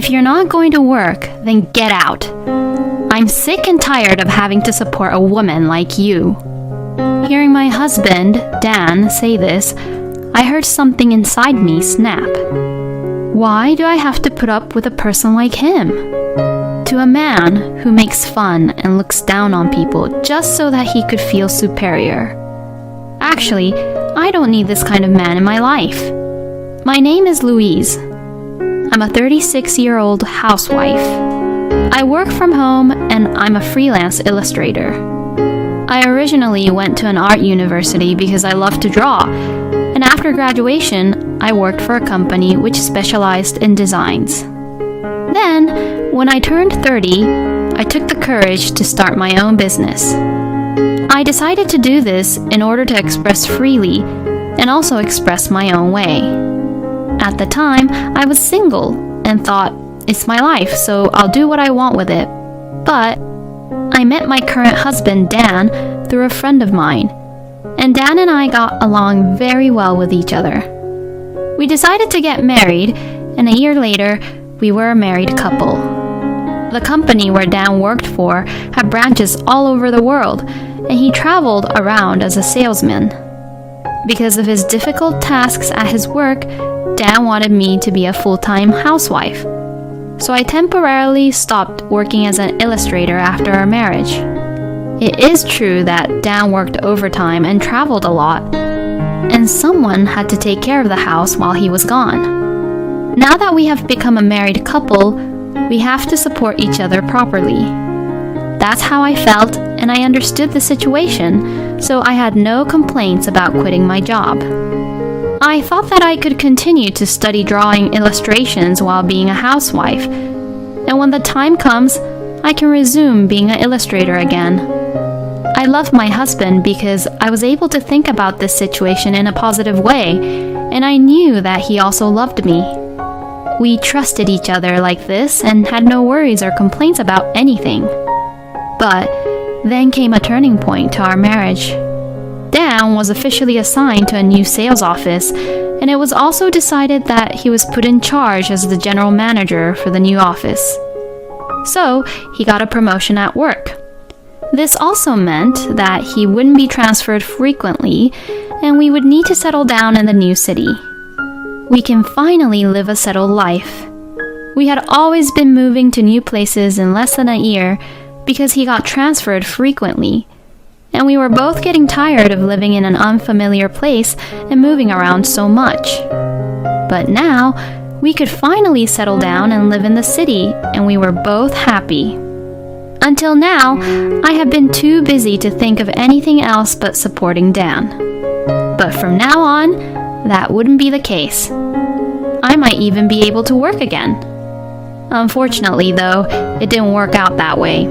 If you're not going to work, then get out. I'm sick and tired of having to support a woman like you." Hearing my husband, Dan, say this, I heard something inside me snap. Why do I have to put up with a person like him? To a man who makes fun and looks down on people just so that he could feel superior. Actually, I don't need this kind of man in my life. My name is Louise. I'm a 36-year-old housewife. I work from home and I'm a freelance illustrator. I originally went to an art university because I love to draw, and after graduation, I worked for a company which specialized in designs. Then, when I turned 30, I took the courage to start my own business. I decided to do this in order to express freely and also express my own way. At the time, I was single and thought, it's my life, so I'll do what I want with it. But I met my current husband, Dan, through a friend of mine, and Dan and I got along very well with each other. We decided to get married, and a year later, we were a married couple. The company where Dan worked for had branches all over the world, and he traveled around as a salesman. Because of his difficult tasks at his work, Dan wanted me to be a full-time housewife. So I temporarily stopped working as an illustrator after our marriage. It is true that Dan worked overtime and traveled a lot, and someone had to take care of the house while he was gone. Now that we have become a married couple, we have to support each other properly. That's how I felt, and I understood the situation, so I had no complaints about quitting my job. I thought that I could continue to study drawing illustrations while being a housewife, and when the time comes, I can resume being an illustrator again. I love my husband because I was able to think about this situation in a positive way, and I knew that he also loved me. We trusted each other like this and had no worries or complaints about anything. But then came a turning point to our marriage. Dan was officially assigned to a new sales office, and it was also decided that he was put in charge as the general manager for the new office. So, he got a promotion at work. This also meant that he wouldn't be transferred frequently, and we would need to settle down in the new city. We can finally live a settled life. We had always been moving to new places in less than a year because he got transferred frequently, and we were both getting tired of living in an unfamiliar place and moving around so much. But now, we could finally settle down and live in the city, and we were both happy. Until now, I have been too busy to think of anything else but supporting Dan. But from now on, that wouldn't be the case. I might even be able to work again. Unfortunately, though, it didn't work out that way.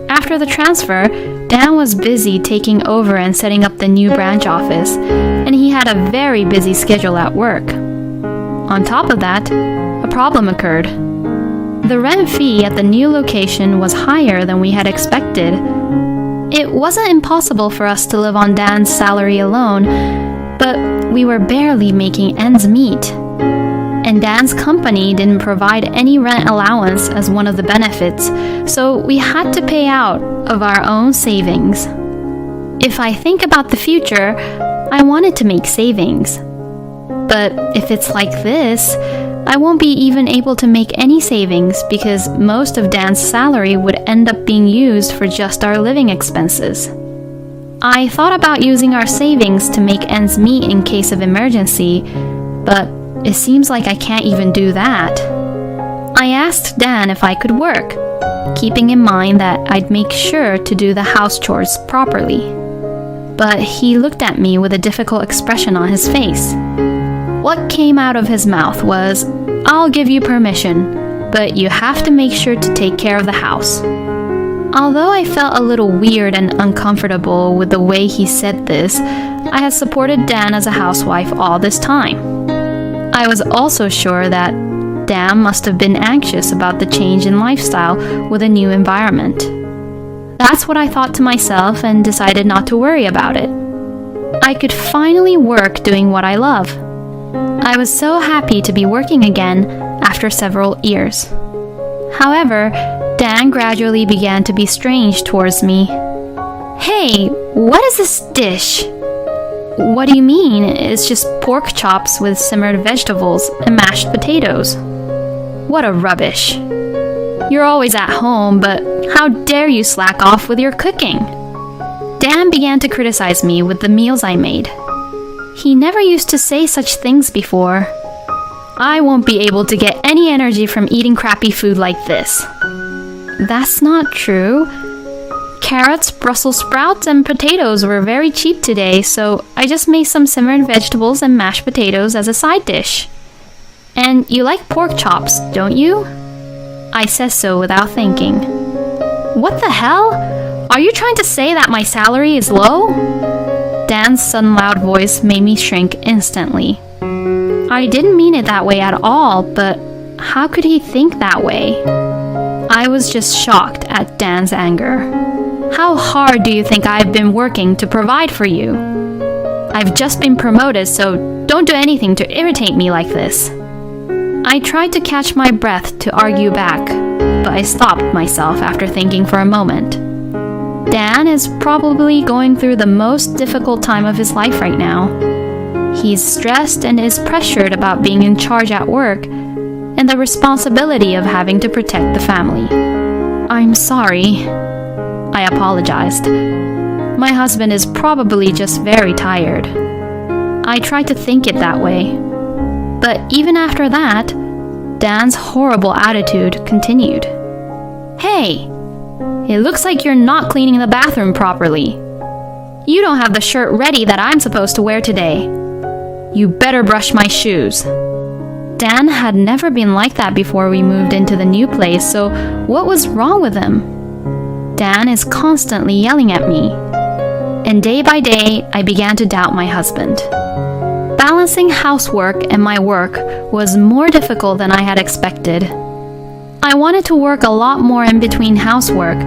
After the transfer, Dan was busy taking over and setting up the new branch office, and he had a very busy schedule at work. On top of that, a problem occurred. The rent fee at the new location was higher than we had expected. It wasn't impossible for us to live on Dan's salary alone, but we were barely making ends meet. And Dan's company didn't provide any rent allowance as one of the benefits, so we had to pay out of our own savings. If I think about the future, I wanted to make savings. But if it's like this, I won't be even able to make any savings because most of Dan's salary would end up being used for just our living expenses. I thought about using our savings to make ends meet in case of emergency, but it seems like I can't even do that. I asked Dan if I could work, keeping in mind that I'd make sure to do the house chores properly. But he looked at me with a difficult expression on his face. What came out of his mouth was, "I'll give you permission, but you have to make sure to take care of the house." Although I felt a little weird and uncomfortable with the way he said this, I had supported Dan as a housewife all this time. I was also sure that Dan must have been anxious about the change in lifestyle with a new environment. That's what I thought to myself and decided not to worry about it. I could finally work doing what I love. I was so happy to be working again after after several years. However, Dan gradually began to be strange towards me. "Hey, what is this dish?" "What do you mean? It's just pork chops with simmered vegetables and mashed potatoes." "What a rubbish. You're always at home, but how dare you slack off with your cooking?" Dan began to criticize me with the meals I made. He never used to say such things before. "I won't be able to get any energy from eating crappy food like this." "That's not true. Carrots, Brussels sprouts, and potatoes were very cheap today, so I just made some simmered vegetables and mashed potatoes as a side dish." "And you like pork chops, don't you?" I said so without thinking. "What the hell? Are you trying to say that my salary is low?" Dan's sudden loud voice made me shrink instantly. I didn't mean it that way at all, but how could he think that way? I was just shocked at Dan's anger. "How hard do you think I've been working to provide for you? I've just been promoted, so don't do anything to irritate me like this." I tried to catch my breath to argue back, but I stopped myself after thinking for a moment. Dan is probably going through the most difficult time of his life right now. He's stressed and is pressured about being in charge at work and the responsibility of having to protect the family. "I'm sorry," I apologized. "My husband is probably just very tired." I tried to think it that way. But even after that, Dan's horrible attitude continued. "Hey, it looks like you're not cleaning the bathroom properly. You don't have the shirt ready that I'm supposed to wear today. You better brush my shoes." Dan had never been like that before we moved into the new place, so what was wrong with him? Dan is constantly yelling at me. And day by day, I began to doubt my husband. Balancing housework and my work was more difficult than I had expected. I wanted to work a lot more in between housework,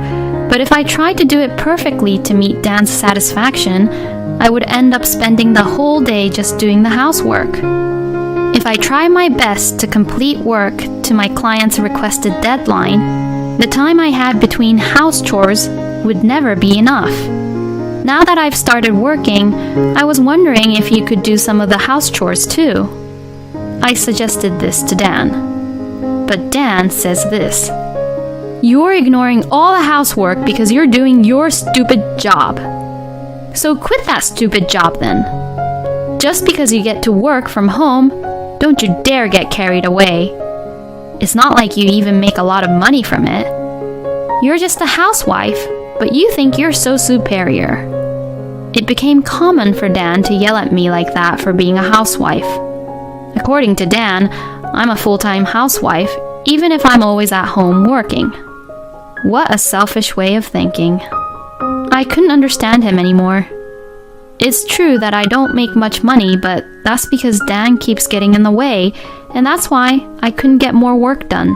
but if I tried to do it perfectly to meet Dan's satisfaction, I would end up spending the whole day just doing the housework. If I tried my best to complete work to my client's requested deadline, the time I had between house chores would never be enough. Now that I've started working, I was wondering if you could do some of the house chores too. I suggested this to Dan. But Dan says this: "You're ignoring all the housework because you're doing your stupid job. So quit that stupid job then. Just because you get to work from home, don't you dare get carried away. It's not like you even make a lot of money from it. You're just a housewife, but you think you're so superior." It became common for Dan to yell at me like that for being a housewife. According to Dan, I'm a full-time housewife, even if I'm always at home working. What a selfish way of thinking. I couldn't understand him anymore. It's true that I don't make much money, but that's because Dan keeps getting in the way, and that's why I couldn't get more work done.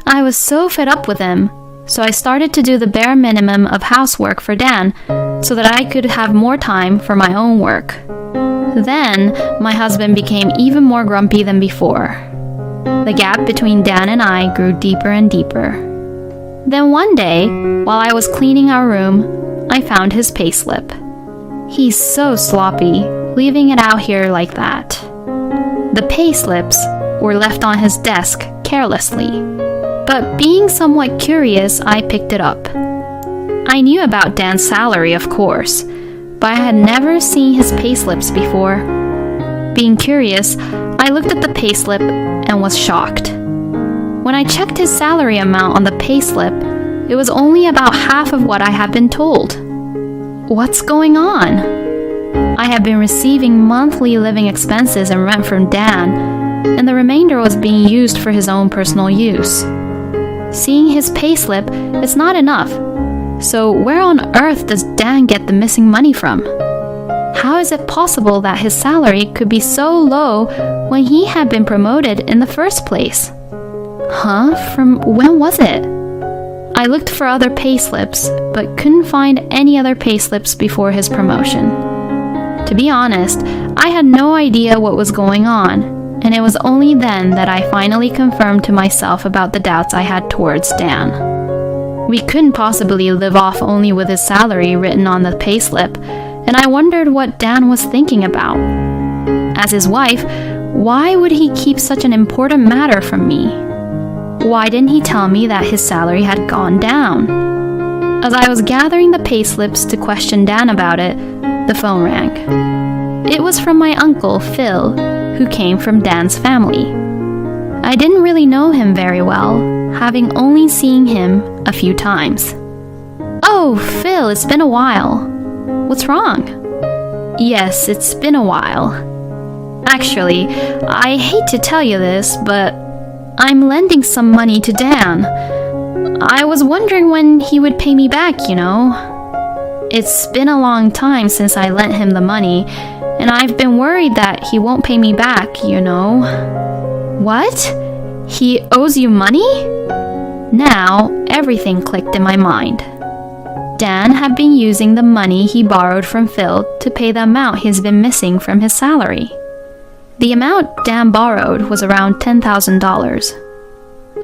I was so fed up with him, so I started to do the bare minimum of housework for Dan so that I could have more time for my own work. Then, my husband became even more grumpy than before. The gap between Dan and I grew deeper and deeper. Then one day, while I was cleaning our room, I found his payslip. He's so sloppy, leaving it out here like that. The payslips were left on his desk carelessly. But being somewhat curious, I picked it up. I knew about Dan's salary, of course, but I had never seen his payslips before. Being curious, I looked at the payslip and was shocked. When I checked his salary amount on the payslip, it was only about half of what I had been told. What's going on? I had been receiving monthly living expenses and rent from Dan, and the remainder was being used for his own personal use. Seeing his payslip, it's not enough. So where on earth does Dan get the missing money from? How is it possible that his salary could be so low when he had been promoted in the first place? From when was it? I looked for other payslips, but couldn't find any other payslips before his promotion. To be honest, I had no idea what was going on, and it was only then that I finally confirmed to myself about the doubts I had towards Dan. We couldn't possibly live off only with his salary written on the payslip, and I wondered what Dan was thinking about. As his wife, why would he keep such an important matter from me? Why didn't he tell me that his salary had gone down? As I was gathering the payslips to question Dan about it, the phone rang. It was from my uncle, Phil, who came from Dan's family. I didn't really know him very well, having only seen him a few times. "Oh, Phil, it's been a while. What's wrong?" "Yes, it's been a while. Actually, I hate to tell you this, but I'm lending some money to Dan. I was wondering when he would pay me back, you know. It's been a long time since I lent him the money, and I've been worried that he won't pay me back, you know." "What? He owes you money?" Now, everything clicked in my mind. Dan had been using the money he borrowed from Phil to pay the amount he's been missing from his salary. The amount Dan borrowed was around $10,000.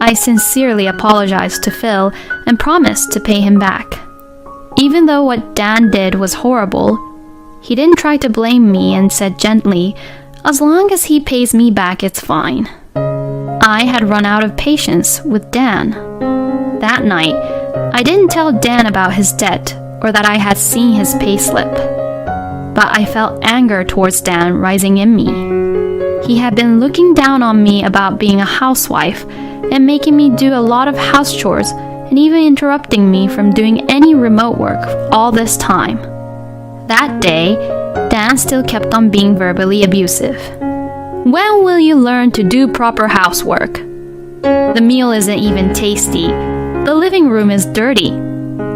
I sincerely apologized to Phil and promised to pay him back. Even though what Dan did was horrible, he didn't try to blame me and said gently, "As long as he pays me back, it's fine." I had run out of patience with Dan. That night, I didn't tell Dan about his debt or that I had seen his payslip, but I felt anger towards Dan rising in me. He had been looking down on me about being a housewife and making me do a lot of house chores and even interrupting me from doing any remote work all this time. That day, Dan still kept on being verbally abusive. "When will you learn to do proper housework? The meal isn't even tasty. The living room is dirty.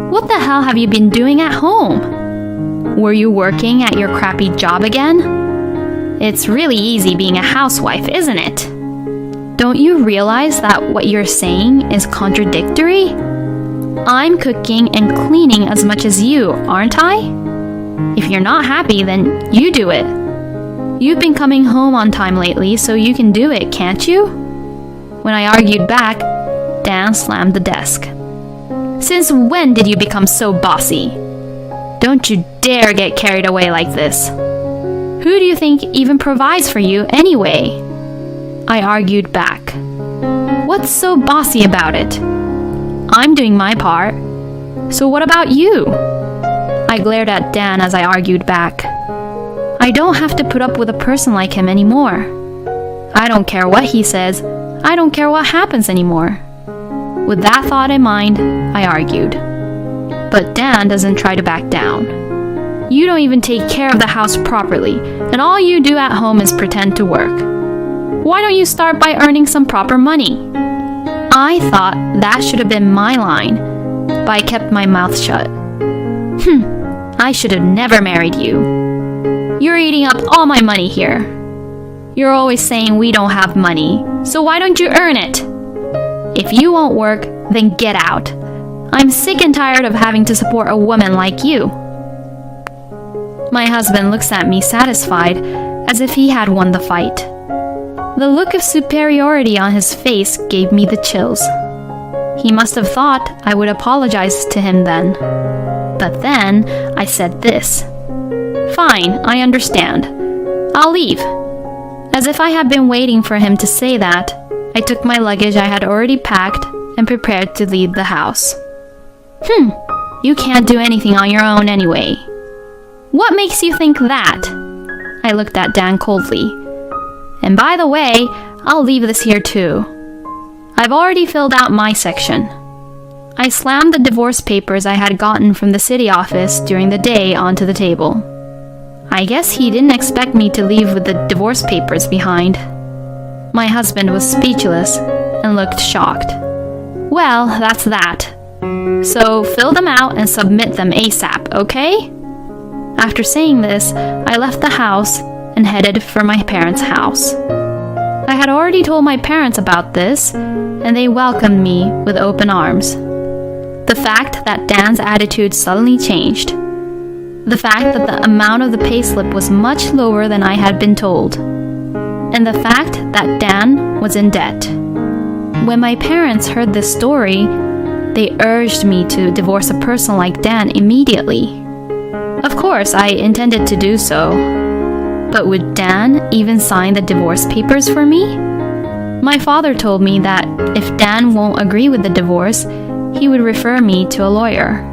What the hell have you been doing at home? Were you working at your crappy job again? It's really easy being a housewife, isn't it? Don't you realize that what you're saying is contradictory? I'm cooking and cleaning as much as you, aren't I? If you're not happy, then you do it. You've been coming home on time lately, so you can do it, can't you?" When I argued back, Dan slammed the desk. "Since when did you become so bossy? Don't you dare get carried away like this. Who do you think even provides for you anyway?" I argued back. "What's so bossy about it? I'm doing my part. So what about you?" I glared at Dan as I argued back. I don't have to put up with a person like him anymore. I don't care what he says. I don't care what happens anymore. With that thought in mind, I argued. But Dan doesn't try to back down. "You don't even take care of the house properly, and all you do at home is pretend to work. Why don't you start by earning some proper money?" I thought that should have been my line, but I kept my mouth shut. I should have never married you. You're eating up all my money here. You're always saying we don't have money, so why don't you earn it? If you won't work, then get out. I'm sick and tired of having to support a woman like you." My husband looks at me satisfied, as if he had won the fight. The look of superiority on his face gave me the chills. He must have thought I would apologize to him then. But then I said this. "Fine, I understand. I'll leave." As if I had been waiting for him to say that, I took my luggage I had already packed and prepared to leave the house. You can't do anything on your own anyway. What makes you think that?" I looked at Dan coldly. "And by the way, I'll leave this here too. I've already filled out my section." I slammed the divorce papers I had gotten from the city office during the day onto the table. I guess he didn't expect me to leave with the divorce papers behind. My husband was speechless and looked shocked. "Well, that's that. So fill them out and submit them ASAP, okay?" After saying this, I left the house and headed for my parents' house. I had already told my parents about this, and they welcomed me with open arms. The fact that Dan's attitude suddenly changed. The fact that the amount of the payslip was much lower than I had been told. and the fact that Dan was in debt. When my parents heard this story, they urged me to divorce a person like Dan immediately. Of course, I intended to do so. But would Dan even sign the divorce papers for me? My father told me that if Dan won't agree with the divorce, he would refer me to a lawyer.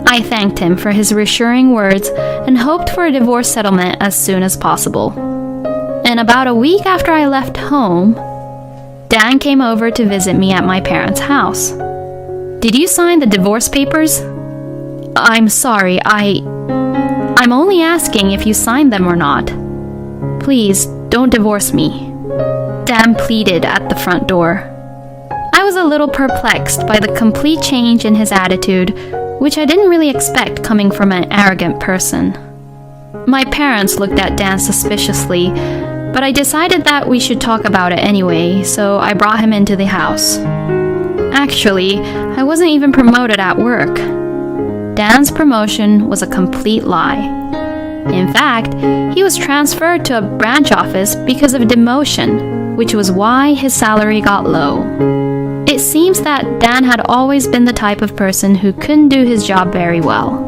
I thanked him for his reassuring words and hoped for a divorce settlement as soon as possible. And about a week after I left home, Dan came over to visit me at my parents' house. "Did you sign the divorce papers?" "I'm sorry, I'm only asking if you signed them or not. Please, don't divorce me," Dan pleaded at the front door. I was a little perplexed by the complete change in his attitude, which I didn't really expect coming from an arrogant person. My parents looked at Dan suspiciously, but I decided that we should talk about it anyway, so I brought him into the house. Actually, I wasn't even promoted at work. Dan's promotion was a complete lie. In fact, he was transferred to a branch office because of demotion, which was why his salary got low. It seems that Dan had always been the type of person who couldn't do his job very well.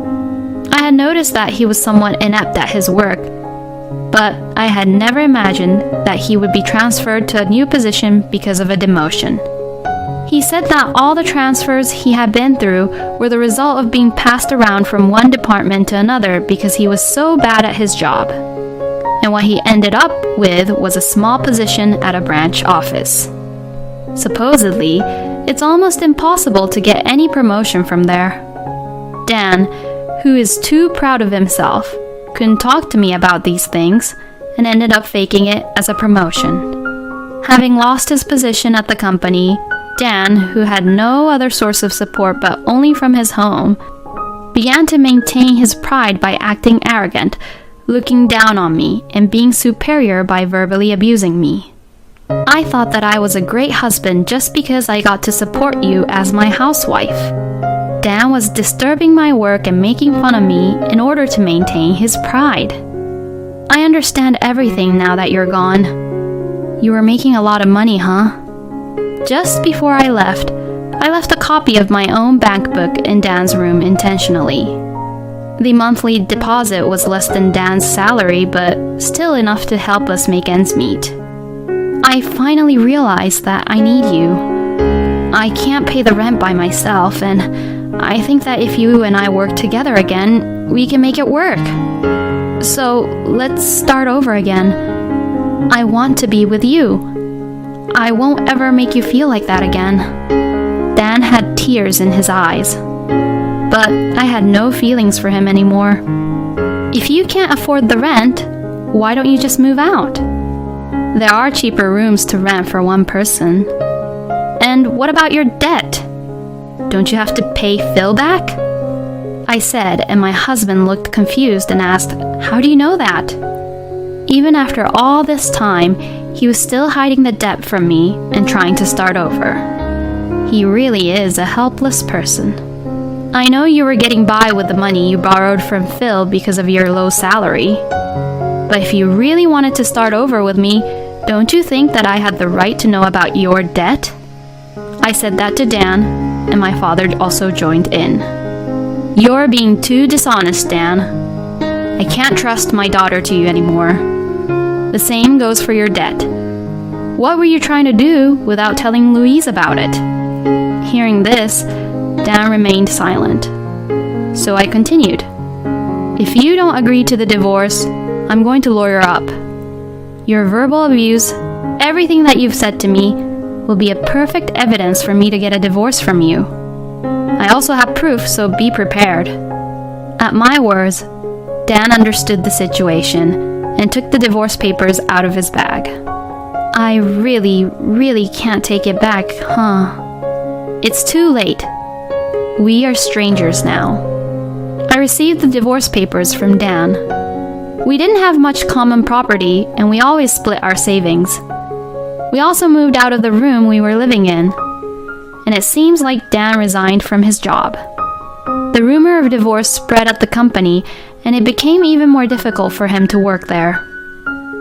I had noticed that he was somewhat inept at his work, but I had never imagined that he would be transferred to a new position because of a demotion. He said that all the transfers he had been through were the result of being passed around from one department to another because he was so bad at his job. And what he ended up with was a small position at a branch office. Supposedly, it's almost impossible to get any promotion from there. Dan, who is too proud of himself, couldn't talk to me about these things and ended up faking it as a promotion. Having lost his position at the company, Dan, who had no other source of support but only from his home, began to maintain his pride by acting arrogant, looking down on me, and being superior by verbally abusing me. I thought that I was a great husband just because I got to support you as my housewife. Dan was disturbing my work and making fun of me in order to maintain his pride. I understand everything now that you're gone. You were making a lot of money, huh? Just before I left a copy of my own bank book in Dan's room intentionally. The monthly deposit was less than Dan's salary, but still enough to help us make ends meet. I finally realized that I need you. I can't pay the rent by myself, and I think that if you and I work together again, we can make it work. So let's start over again. I want to be with you. I won't ever make you feel like that again. Dan had tears in his eyes, but I had no feelings for him anymore. If you can't afford the rent, why don't you just move out? There are cheaper rooms to rent for one person. And what about your debt? Don't you have to pay Phil back? I said, and my husband looked confused and asked, "How do you know that?" Even after all this time, he was still hiding the debt from me and trying to start over. He really is a helpless person. I know you were getting by with the money you borrowed from Phil because of your low salary. But if you really wanted to start over with me, don't you think that I had the right to know about your debt? I said that to Dan, and my father also joined in. You're being too dishonest, Dan. I can't trust my daughter to you anymore. The same goes for your debt. What were you trying to do without telling Louise about it? Hearing this, Dan remained silent. So I continued. If you don't agree to the divorce, I'm going to lawyer up. Your verbal abuse, everything that you've said to me, will be a perfect evidence for me to get a divorce from you. I also have proof, so be prepared. At my words, Dan understood the situation and took the divorce papers out of his bag. I really can't take it back, huh? It's too late. We are strangers now. I received the divorce papers from Dan. We didn't have much common property, and we always split our savings. We also moved out of the room we were living in, and it seems like Dan resigned from his job. The rumor of divorce spread at the company, and it became even more difficult for him to work there.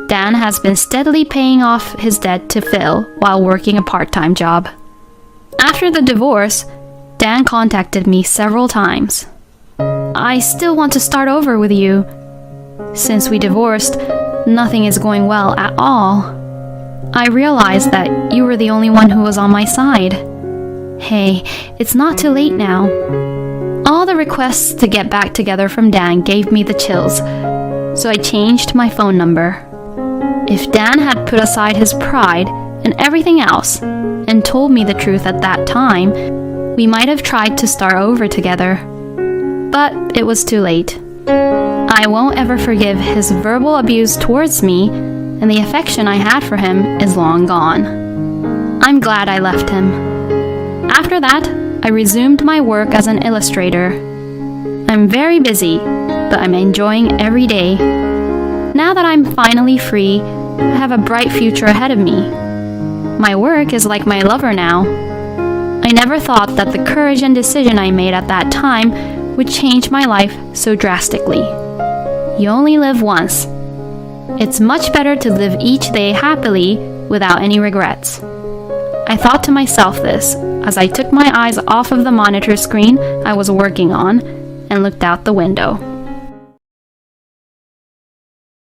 Dan has been steadily paying off his debt to Phil while working a part-time job. After the divorce, Dan contacted me several times. I still want to start over with you. Since we divorced, nothing is going well at all. I realized that you were the only one who was on my side. Hey, it's not too late now. All the requests to get back together from Dan gave me the chills, so I changed my phone number. If Dan had put aside his pride and everything else and told me the truth at that time, we might have tried to start over together. But it was too late. I won't ever forgive his verbal abuse towards me, and the affection I had for him is long gone. I'm glad I left him. After that, I resumed my work as an illustrator. I'm very busy, but I'm enjoying every day. Now that I'm finally free, I have a bright future ahead of me. My work is like my lover now. I never thought that the courage and decision I made at that time would change my life so drastically. You only live once. It's much better to live each day happily without any regrets. I thought to myself this as I took my eyes off of the monitor screen I was working on and looked out the window.